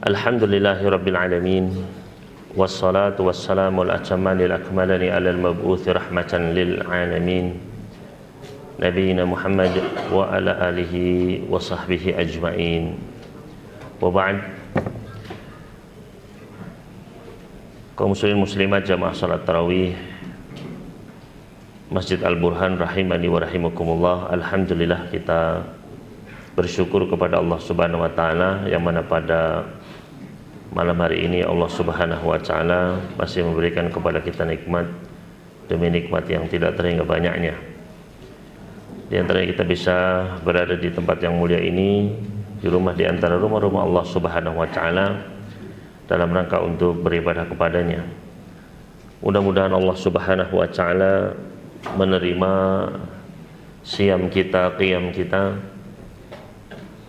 Alhamdulillahirabbil alamin wassalatu wassalamu al-atamani al-akmalani ala al-mab'uthi rahmatan lil alamin nabiyina Muhammad wa ala alihi wa sahbihi ajma'in. Wa ba'd. Kaum muslimin muslimat jamaah salat tarawih Masjid Al-Burhan rahimani wa rahimakumullah. Alhamdulillah, kita bersyukur kepada Allah Subhanahu wa taala yang mana pada malam hari ini Allah Subhanahu wa taala masih memberikan kepada kita nikmat demi nikmat yang tidak terhingga banyaknya. Di antaranya kita bisa berada di tempat yang mulia ini, di rumah di antara rumah-rumah Allah Subhanahu wa taala dalam rangka untuk beribadah kepadanya. Mudah-mudahan Allah Subhanahu wa taala menerima siam kita, qiyam kita,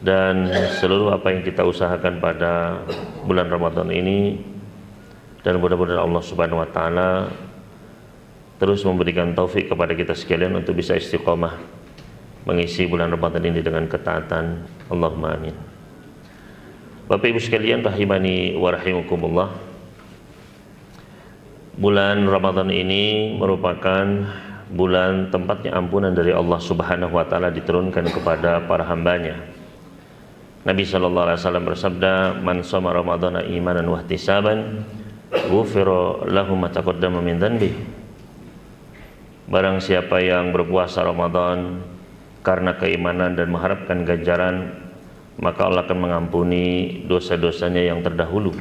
dan seluruh apa yang kita usahakan pada bulan Ramadan ini, dan mudah-mudahan Allah Subhanahu wa taala terus memberikan taufik kepada kita sekalian untuk bisa istiqomah mengisi bulan Ramadan ini dengan ketaatan. Allahumma amin. Bapak Ibu sekalian rahimani wa rahimakumullah, bulan Ramadan ini merupakan bulan tempatnya ampunan dari Allah Subhanahu wa taala diturunkan kepada para hambanya. Nabi sallallahu alaihi wasallam bersabda, "Man shoma ramadhana imanan wa ihtisaban, ghufira lahu ma taqaddama min dhanbi." Barang siapa yang berpuasa Ramadan karena keimanan dan mengharapkan ganjaran, maka Allah akan mengampuni dosa-dosanya yang terdahulu.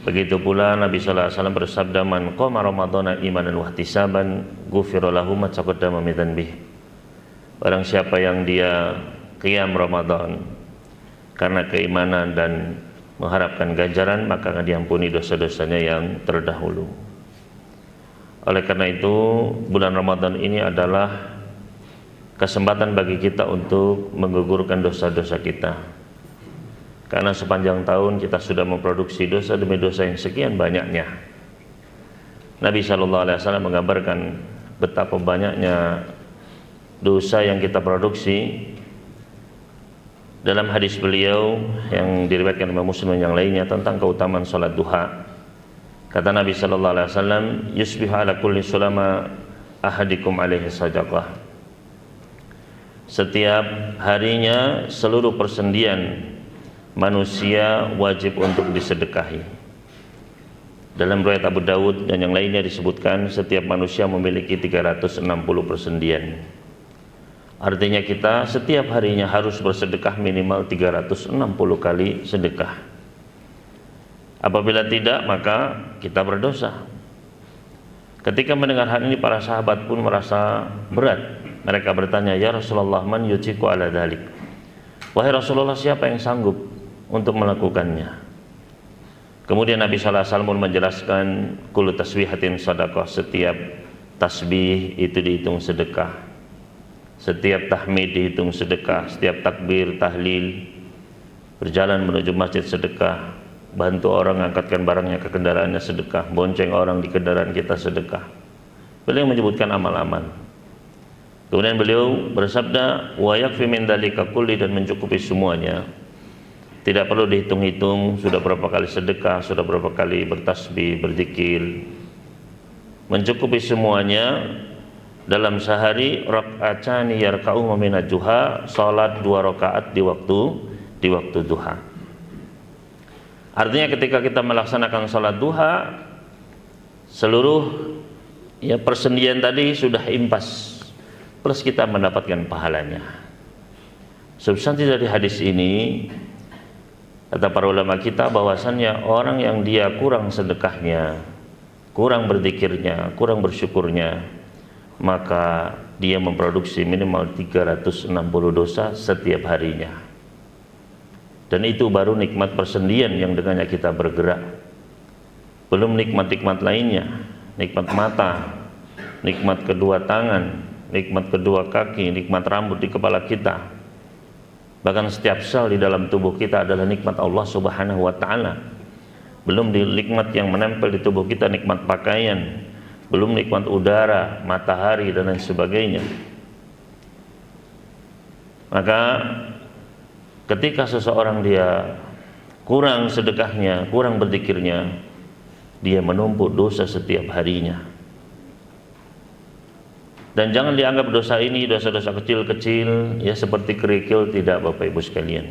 Begitu pula Nabi sallallahu alaihi wasallam bersabda, "Man qama ramadhana imanan wa ihtisaban, ghufira lahu ma taqaddama min dhanbi." Barang siapa yang dia qiyam Ramadan karena keimanan dan mengharapkan ganjaran, maka akan diampuni dosa-dosanya yang terdahulu. Oleh karena itu, bulan Ramadan ini adalah kesempatan bagi kita untuk menggugurkan dosa-dosa kita. Karena sepanjang tahun kita sudah memproduksi dosa demi dosa yang sekian banyaknya. Nabi SAW menggambarkan betapa banyaknya dosa yang kita produksi dalam hadis beliau yang diriwayatkan oleh Muslim yang lainnya tentang keutamaan salat duha. Kata Nabi sallallahu alaihi wasallam, "Yusbihu ala kulli sulama ahadikum alaihi sadaqah." Setiap harinya seluruh persendian manusia wajib untuk disedekahi. Dalam riwayat Abu Dawud dan yang lainnya disebutkan setiap manusia memiliki 360 persendian. Artinya kita setiap harinya harus bersedekah minimal 360 kali sedekah. Apabila tidak, maka kita berdosa. Ketika mendengar hal ini, para sahabat pun merasa berat. Mereka bertanya, "Ya Rasulullah, man yuciku ala dhalik?" Wahai Rasulullah, siapa yang sanggup untuk melakukannya? Kemudian Nabi sallallahu alaihi wasallam menjelaskan, kullu tasbihatin sadaqah, setiap tasbih itu dihitung sedekah. Setiap tahmid dihitung sedekah, setiap takbir, tahlil, berjalan menuju masjid sedekah, bantu orang angkatkan barangnya ke kendaraannya sedekah, bonceng orang di kendaraan kita sedekah. Beliau menyebutkan amal-amal. Kemudian beliau bersabda, "Wa yakfi min dzalika kulli," dan mencukupi semuanya. Tidak perlu dihitung-hitung sudah berapa kali sedekah, sudah berapa kali bertasbih, berzikir. Mencukupi semuanya. Dalam sehari raka'atani yarka'u minad duha, salat 2 rakaat di waktu duha. Artinya ketika kita melaksanakan salat duha, seluruh persendian tadi sudah impas, plus kita mendapatkan pahalanya. Substansi dari hadis ini, kata para ulama kita, bahwasannya orang yang dia kurang sedekahnya, kurang berzikirnya, kurang bersyukurnya, maka dia memproduksi minimal 360 dosa setiap harinya. Dan itu baru nikmat persendian yang dengannya kita bergerak. Belum nikmat-nikmat lainnya, nikmat mata, nikmat kedua tangan, nikmat kedua kaki, nikmat rambut di kepala kita. Bahkan setiap sel di dalam tubuh kita adalah nikmat Allah Subhanahu wa taala. Belum nikmat yang menempel di tubuh kita, nikmat pakaian, belum nikmat udara, matahari dan lain sebagainya. Maka ketika seseorang dia kurang sedekahnya, kurang berzikirnya, dia menumpuk dosa setiap harinya. Dan jangan dianggap dosa ini dosa-dosa kecil-kecil ya seperti kerikil, tidak Bapak Ibu sekalian.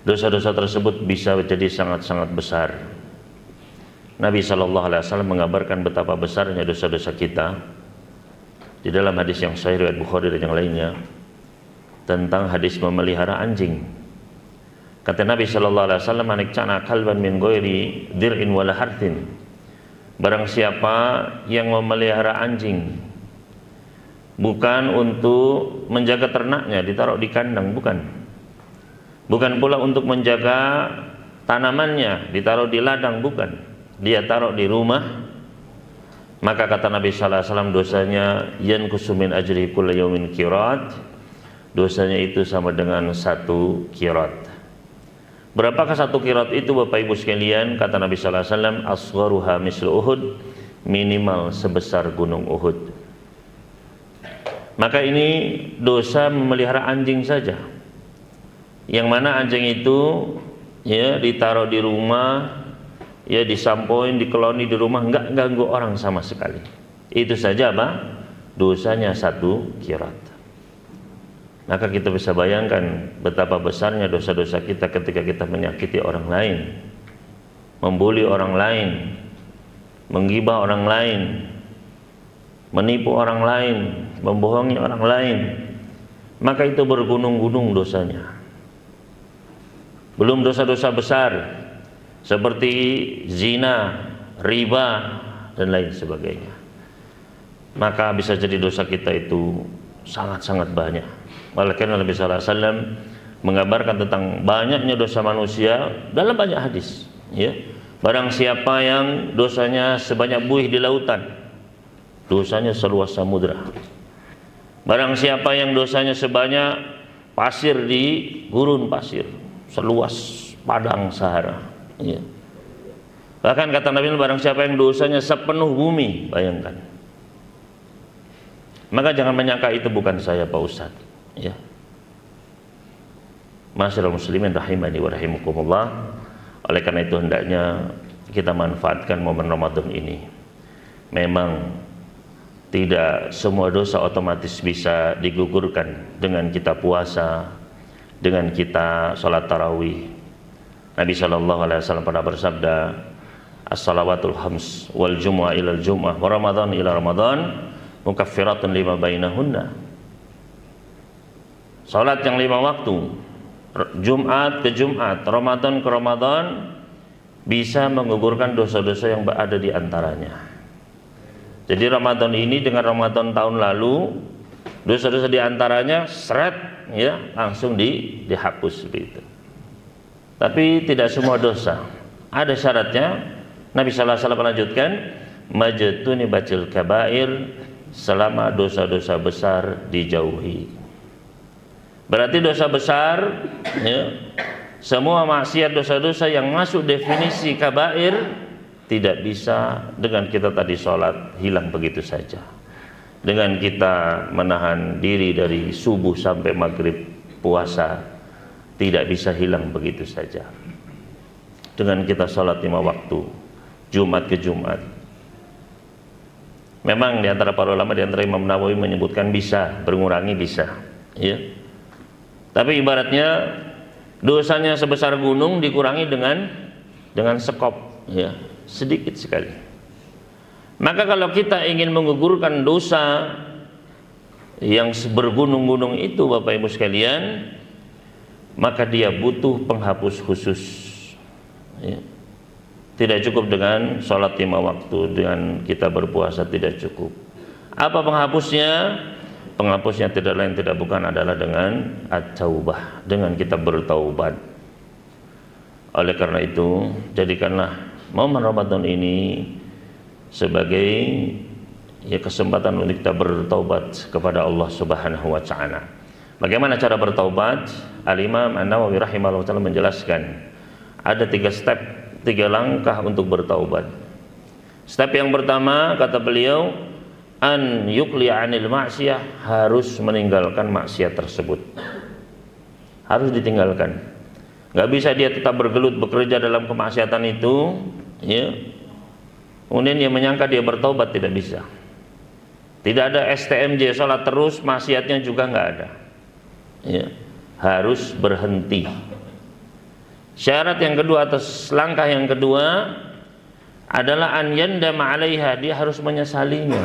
Dosa-dosa tersebut bisa jadi sangat-sangat besar. Nabi SAW mengabarkan betapa besarnya dosa-dosa kita di dalam hadis yang sahih riwayat Bukhari dan yang lainnya tentang hadis memelihara anjing. Kata Nabi SAW, "Manikcana kalban min ghairi dir'in wala harthin." Barang siapa yang memelihara anjing bukan untuk menjaga ternaknya, ditaruh di kandang, bukan pula untuk menjaga tanamannya, ditaruh di ladang, bukan, dia taruh di rumah, maka kata Nabi sallallahu alaihi wasallam, dosanya yanqusu min ajri kulli yaumin qirat, dosanya itu sama dengan 1 qirat. Berapakah 1 qirat itu Bapak Ibu sekalian? Kata Nabi sallallahu alaihi wasallam, asgharuha mislu Uhud, minimal sebesar gunung Uhud. Maka ini dosa memelihara anjing saja, yang mana anjing itu ya ditaruh di rumah, ya disampoin, dikeloni di rumah, enggak ganggu orang sama sekali. Itu saja apa? Dosanya 1 qirat. Maka kita bisa bayangkan betapa besarnya dosa-dosa kita ketika kita menyakiti orang lain, membuli orang lain, menggibah orang lain, menipu orang lain, membohongi orang lain. Maka itu bergunung-gunung dosanya. Belum dosa-dosa besar seperti zina, riba, dan lain sebagainya. Maka bisa jadi dosa kita itu sangat-sangat banyak. Oleh karena Nabi sallallahu alaihi wasallam mengabarkan tentang banyaknya dosa manusia dalam banyak hadis, ya. Barang siapa yang dosanya sebanyak buih di lautan, dosanya seluas samudra. Barang siapa yang dosanya sebanyak pasir di gurun pasir, seluas padang Sahara, ya. Bahkan kata Nabi, barang siapa yang dosanya sepenuh bumi, bayangkan. Maka jangan menyangka itu bukan saya Pak Ustadz, ya. Masyaallah muslimin rahimani wa rahimakumullah. Oleh karena itu hendaknya kita manfaatkan momen Ramadan ini. Memang tidak semua dosa otomatis bisa digugurkan dengan kita puasa, dengan kita sholat tarawih. Nabi SAW pernah bersabda, as-salawatul khams wal jumu'ah ilal jumu'ah wa ramadan ila ramadan mukaffiratun lima bainahunna. Salat yang 5 waktu, Jumat ke Jumat, Ramadan ke Ramadan, bisa menggugurkan dosa-dosa yang ada di antaranya. Jadi Ramadan ini dengan Ramadan tahun lalu, dosa-dosa di antaranya seret, ya, langsung dihapus begitu. Tapi tidak semua dosa, ada syaratnya. Nabi sallallahu alaihi wasallam melanjutkan, majtuni bacil kabair, selama dosa-dosa besar dijauhi. Berarti dosa besar, ya, semua maksiat, dosa-dosa yang masuk definisi kabair tidak bisa dengan kita tadi sholat hilang begitu saja. Dengan kita menahan diri dari subuh sampai maghrib puasa tidak bisa hilang begitu saja. Dengan kita sholat 5 waktu, Jumat ke Jumat. Memang di antara para ulama, di antara Imam Nawawi menyebutkan bisa, mengurangi bisa, ya. Tapi ibaratnya dosanya sebesar gunung dikurangi dengan sekop, ya, sedikit sekali. Maka kalau kita ingin menggugurkan dosa yang bergunung-gunung itu Bapak Ibu sekalian, maka dia butuh penghapus khusus, ya. Tidak cukup dengan sholat 5 waktu, dengan kita berpuasa tidak cukup. Apa penghapusnya? Penghapusnya tidak lain tidak bukan adalah dengan at-taubah, dengan kita bertaubat. Oleh karena itu, jadikanlah momen Ramadan ini sebagai, ya, kesempatan untuk kita bertaubat kepada Allah Subhanahu wa taala. Bagaimana cara bertaubat? Al-Imam An-Nawawi rahimahullah taala menjelaskan ada 3 step, 3 langkah untuk bertaubat. Step yang pertama kata beliau, an yukli anil maksiyah, harus meninggalkan maksiat tersebut, harus ditinggalkan. Nggak bisa dia tetap bergelut bekerja dalam kemaksiatan itu, ya. Kemudian dia menyangka dia bertaubat, tidak bisa. Tidak ada STMJ, sholat terus, maksiatnya juga nggak ada. Ya. Harus berhenti. Syarat yang kedua atau langkah yang kedua adalah an yandama 'alaiha, dia harus menyesalinya.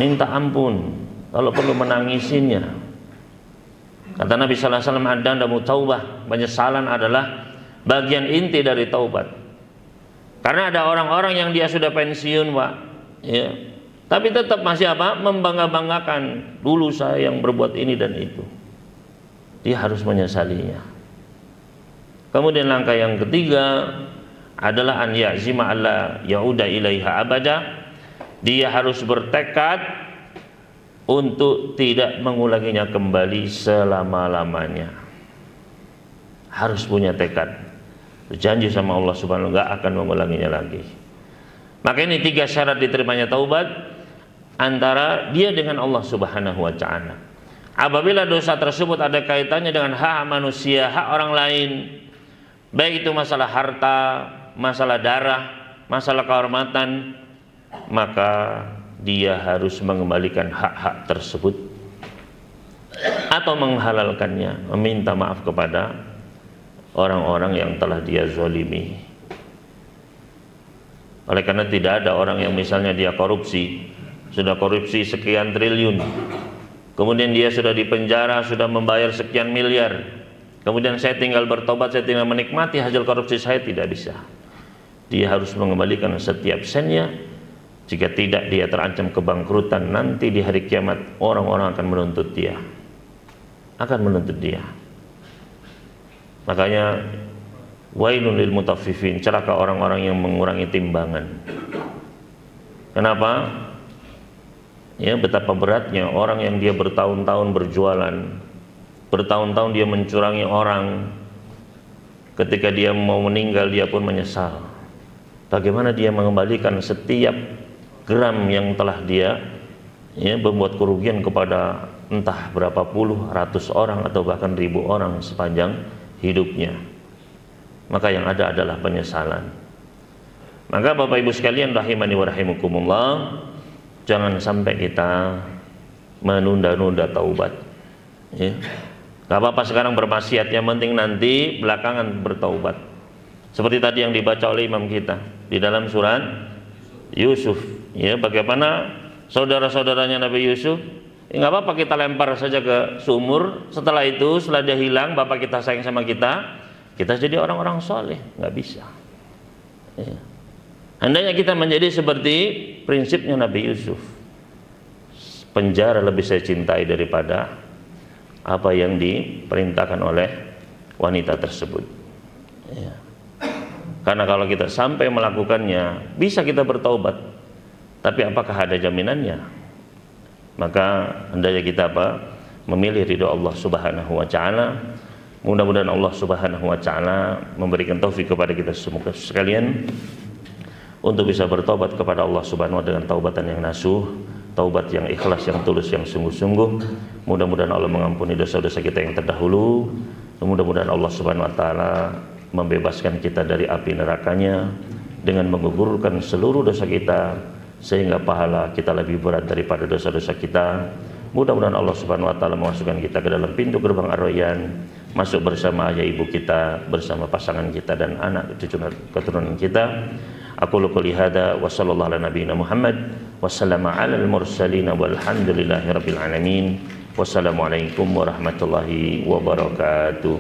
Minta ampun, kalau perlu menangisinya. Kata Nabi sallallahu alaihi wasallam, "Ad-dandamu taubah." Penyesalan adalah bagian inti dari taubat. Karena ada orang-orang yang dia sudah pensiun, Pak, ya. Tapi tetap masih apa? Membangga-banggakan, dulu saya yang berbuat ini dan itu. Dia harus menyesalinya. Kemudian langkah yang ketiga adalah an ya'zima alla ya'uda ilaiha abada. Dia harus bertekad untuk tidak mengulanginya kembali selama-lamanya. Harus punya tekad. Berjanji sama Allah Subhanahu wa ta'ala, gak akan mengulanginya lagi. Maka ini 3 syarat diterimanya taubat antara dia dengan Allah Subhanahu wa ta'ala. Apabila dosa tersebut ada kaitannya dengan hak manusia, hak orang lain, baik itu masalah harta, masalah darah, masalah kehormatan, maka dia harus mengembalikan hak-hak tersebut atau menghalalkannya, meminta maaf kepada orang-orang yang telah dia zalimi. Oleh karena tidak ada orang yang misalnya dia korupsi, sudah korupsi sekian triliun, kemudian dia sudah dipenjara, sudah membayar sekian miliar, kemudian saya tinggal bertobat, saya tinggal menikmati hasil korupsi saya, tidak bisa. Dia harus mengembalikan setiap sennya. Jika tidak, dia terancam kebangkrutan. Nanti di hari kiamat orang-orang akan menuntut dia, Makanya wailun lil mutaffifin, celaka orang-orang yang mengurangi timbangan. Kenapa? Ya, betapa beratnya orang yang dia bertahun-tahun berjualan, bertahun-tahun dia mencurangi orang. Ketika dia mau meninggal, dia pun menyesal. Bagaimana dia mengembalikan setiap gram yang telah dia membuat kerugian kepada entah berapa puluh ratus orang atau bahkan ribu orang sepanjang hidupnya. Maka yang ada adalah penyesalan. Maka Bapak Ibu sekalian rahimani wa rahimakumullah, jangan sampai kita menunda-nunda taubat, ya. Gak apa-apa sekarang bermaksiat, yang penting nanti belakangan bertaubat. Seperti tadi yang dibaca oleh imam kita di dalam surat Yusuf, ya, bagaimana saudara-saudaranya Nabi Yusuf, nggak apa-apa kita lempar saja ke sumur. Setelah itu, setelah dia hilang, bapak kita sayang sama kita jadi orang-orang soleh. Nggak bisa, ya. Hendaknya kita menjadi seperti prinsipnya Nabi Yusuf. Penjara lebih saya cintai daripada apa yang diperintahkan oleh wanita tersebut, ya. Karena kalau kita sampai melakukannya, bisa kita bertaubat, tapi apakah ada jaminannya? Maka hendaknya kita memilih ridho Allah Subhanahu wa ta'ala. Mudah-mudahan Allah Subhanahu wa ta'ala memberikan taufik kepada kita semua sekalian untuk bisa bertaubat kepada Allah Subhanahu wa ta'ala dengan taubatan yang nasuh, taubat yang ikhlas, yang tulus, yang sungguh-sungguh. Mudah-mudahan Allah mengampuni dosa-dosa kita yang terdahulu. Mudah-mudahan Allah Subhanahu wa ta'ala membebaskan kita dari api nerakanya dengan menggugurkan seluruh dosa kita, sehingga pahala kita lebih berat daripada dosa-dosa kita. Mudah-mudahan Allah Subhanahu wa ta'ala memasukkan kita ke dalam pintu gerbang Ar-Rayyan, masuk bersama ayah ibu kita, bersama pasangan kita dan anak cucu keturunan kita. Aku qouli hada wa sallallahu ala nabiyina Muhammad wa sallama alal mursalin walhamdulillahi rabbil alamin. Wassalamualaikum warahmatullahi wabarakatuh.